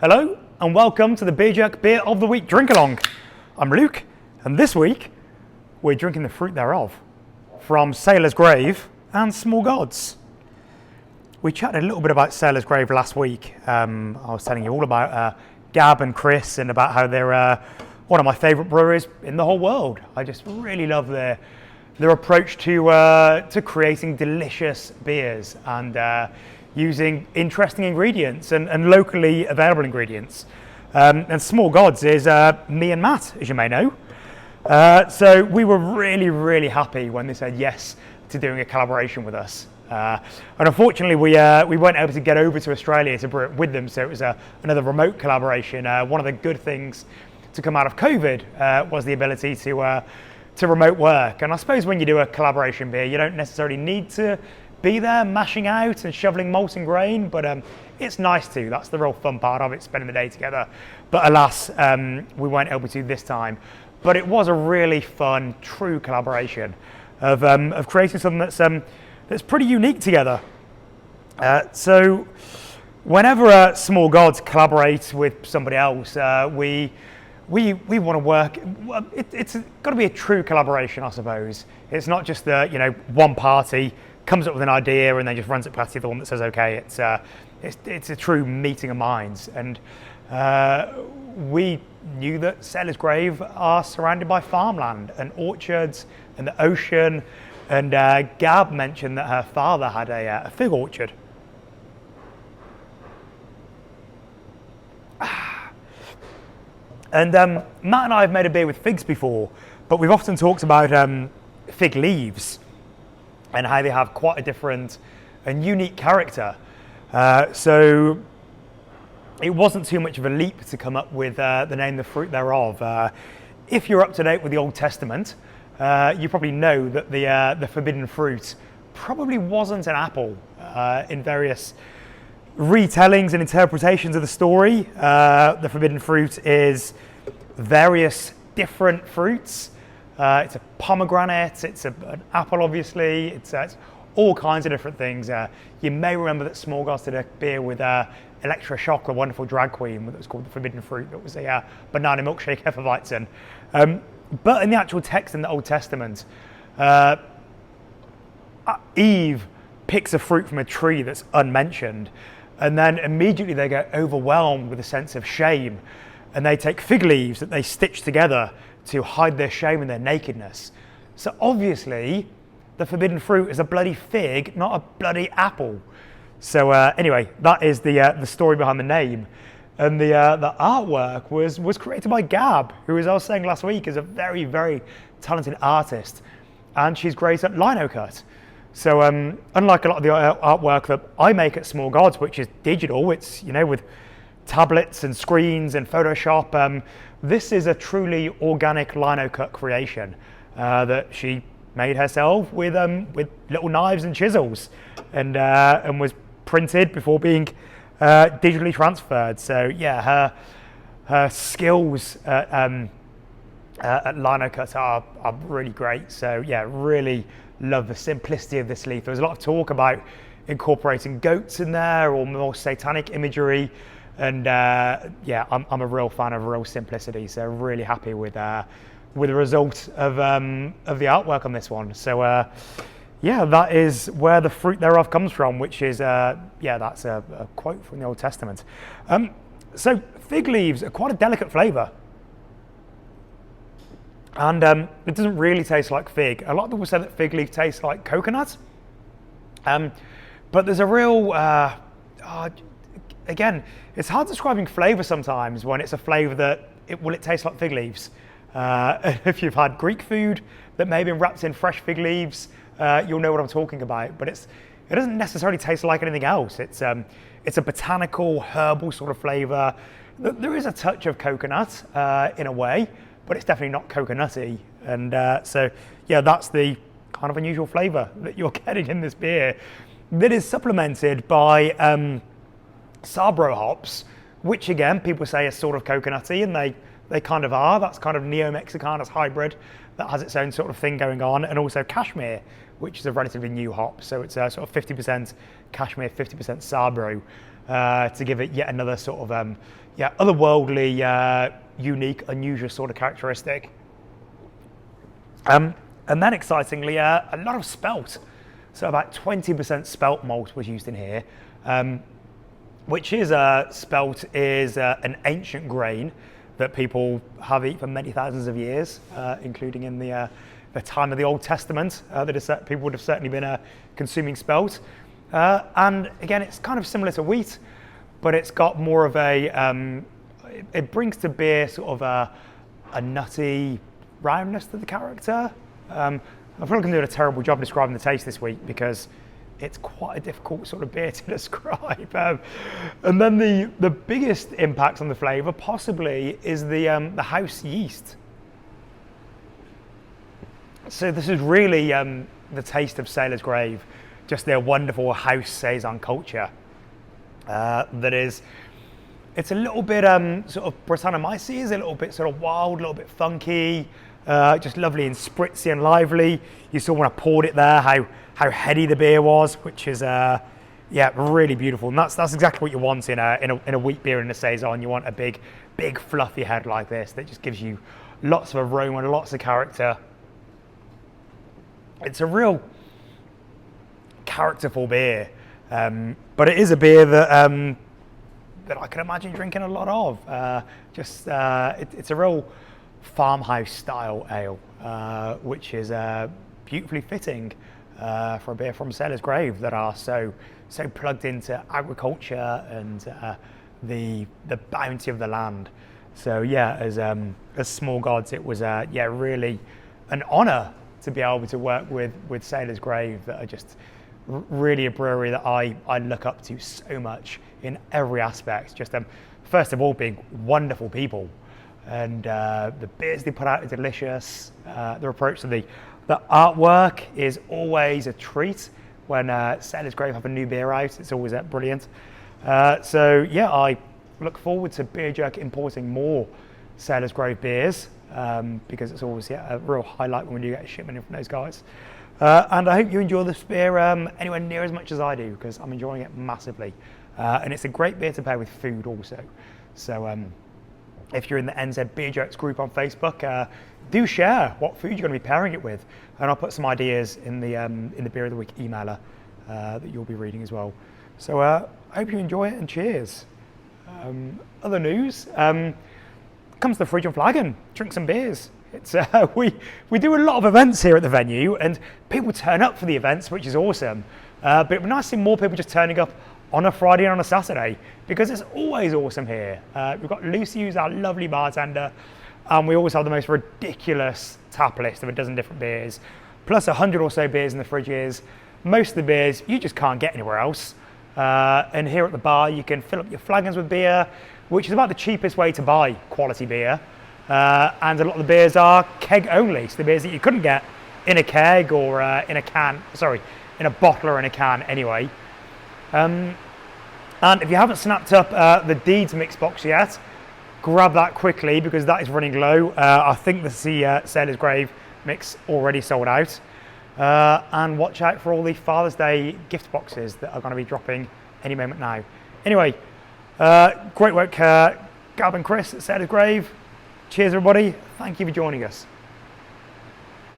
Hello and welcome to the Beer Jerk Beer of the Week Drink Along. I'm Luke and this week we're drinking the fruit thereof from Sailor's Grave and Small Gods. We chatted a little bit about Sailor's Grave last week. I was telling you all about Gab and Chris and about how they're one of my favourite breweries in the whole world. I just really love their approach to creating delicious beers and using interesting ingredients and locally available ingredients. And Small Gods is me and Matt, as you may know. So we were really happy when they said yes to doing a collaboration with us. And unfortunately, we weren't able to get over to Australia to brew it with them, so it was another remote collaboration. One of the good things to come out of COVID was the ability to remote work. And I suppose when you do a collaboration beer, you don't necessarily need to be there mashing out and shoveling molten grain, but it's nice to. That's the real fun part of it, spending the day together. But alas, we weren't able to this time. But it was a really fun, true collaboration of creating something that's pretty unique together. So whenever Small Gods collaborate with somebody else, we want to work. It's got to be a true collaboration, I suppose. It's not just one party comes up with an idea and then just runs it past the other one that says okay. It's a true meeting of minds, and we knew that Sailor's Grave are surrounded by farmland and orchards and the ocean, and Gab mentioned that her father had a fig orchard. And Matt and I have made a beer with figs before, but we've often talked about fig leaves and how they have quite a different and unique character. So it wasn't too much of a leap to come up with the name The Fruit Thereof. If you're up to date with the Old Testament, you probably know that the forbidden fruit probably wasn't an apple. In various retellings and interpretations of the story, the forbidden fruit is various different fruits. It's a pomegranate, it's an apple obviously, it's all kinds of different things. You may remember that Small Gods did a beer with Electra Shock, a wonderful drag queen, that was called the Forbidden Fruit, that was a banana milkshake Hefeweizen. But in the actual text in the Old Testament, Eve picks a fruit from a tree that's unmentioned, and then immediately they get overwhelmed with a sense of shame, and they take fig leaves that they stitch together to hide their shame and their nakedness. So obviously, the forbidden fruit is a bloody fig, not a bloody apple. So anyway, that is the story behind the name. And the artwork was created by Gab, who, as I was saying last week, is a very talented artist, and she's great at lino cut. So unlike a lot of the artwork that I make at Small Gods, which is digital, it's with tablets and screens and Photoshop, this is a truly organic lino cut creation that she made herself with little knives and chisels, and was printed before being digitally transferred. So yeah, her skills at lino cut are really great. So yeah, really love the simplicity of this leaf. There was a lot of talk about incorporating goats in there or more satanic imagery, and yeah, I'm a real fan of real simplicity. So really happy with the result of the artwork on this one. So yeah, that is where the fruit thereof comes from, which is yeah, that's a quote from the Old Testament. So fig leaves are quite a delicate flavour, and it doesn't really taste like fig. A lot of people say that fig leaf tastes like coconut, but there's a real again, it's hard describing flavour sometimes when it's a flavour that it tastes like fig leaves. If you've had Greek food that may have been wrapped in fresh fig leaves, you'll know what I'm talking about. But it doesn't necessarily taste like anything else. It's a botanical, herbal sort of flavour. There is a touch of coconut in a way, but it's definitely not coconutty. And so yeah, that's the kind of unusual flavour that you're getting in this beer. That is supplemented by Sabro hops, which again people say are sort of coconutty, and they kind of are. That's kind of Neo-Mexicanus hybrid that has its own sort of thing going on, and also Cashmere, which is a relatively new hop. So it's sort of 50% Cashmere, 50% Sabro. to give it yet another sort of otherworldly, unique, unusual sort of characteristic. And then excitingly, a lot of spelt. So about 20% spelt malt was used in here, which is spelt is an ancient grain that people have eaten for many thousands of years, including in the time of the Old Testament. People would have certainly been consuming spelt. And again, it's kind of similar to wheat, but it's got more of it brings to beer sort of a nutty roundness to the character. I'm probably going to do a terrible job describing the taste this week because it's quite a difficult sort of beer to describe. And then the biggest impact on the flavour possibly is the house yeast. So this is really the taste of Sailor's Grave, just their wonderful house saison culture. It's a little bit sort of Brettanomyces, a little bit sort of wild, a little bit funky, just lovely and spritzy and lively. You saw when I poured it there how heady the beer was, which is really beautiful. And that's exactly what you want in a wheat beer and a saison. You want a big fluffy head like this that just gives you lots of aroma and lots of character. It's a real characterful beer, but it is a beer that I can imagine drinking a lot of. It's a real farmhouse style ale, which is beautifully fitting for a beer from Sailor's Grave that are so plugged into agriculture and the bounty of the land. So as small gods, it was really an honour to be able to work with Sailor's Grave, that are just really a brewery that I look up to so much in every aspect. Just first of all, being wonderful people, and the beers they put out are delicious. Their approach to the artwork is always a treat. When Sailor's Grave have a new beer out, it's always brilliant. I look forward to Beer Jerk importing more Sailor's Grave beers, because it's always a real highlight when we do get a shipment in from those guys. And I hope you enjoy this beer anywhere near as much as I do, because I'm enjoying it massively. And it's a great beer to pair with food also. So if you're in the NZ Beer Jerks group on Facebook, do share what food you're going to be pairing it with, and I'll put some ideas in the Beer of the Week emailer that you'll be reading as well. So I hope you enjoy it, and cheers. Other news, come to the Fridge and Flagon, drink some beers. It's we do a lot of events here at the venue, and people turn up for the events, which is awesome. But it'd be nice to see more people just turning up on a Friday and on a Saturday, because it's always awesome here. We've got Lucy, who's our lovely bartender, and we always have the most ridiculous tap list of a dozen different beers, plus 100 or so beers in the fridges. Most of the beers you just can't get anywhere else. And here at the bar, you can fill up your flagons with beer, which is about the cheapest way to buy quality beer. And a lot of the beers are keg only, so the beers that you couldn't get in a keg or in a bottle or in a can anyway. And if you haven't snapped up the Deeds mix box yet, grab that quickly, because that is running low. I think the Sailor's Grave mix already sold out. And watch out for all the Father's Day gift boxes that are going to be dropping any moment now. Anyway, great work, Gab and Chris at Sailor's Grave. Cheers, everybody. Thank you for joining us.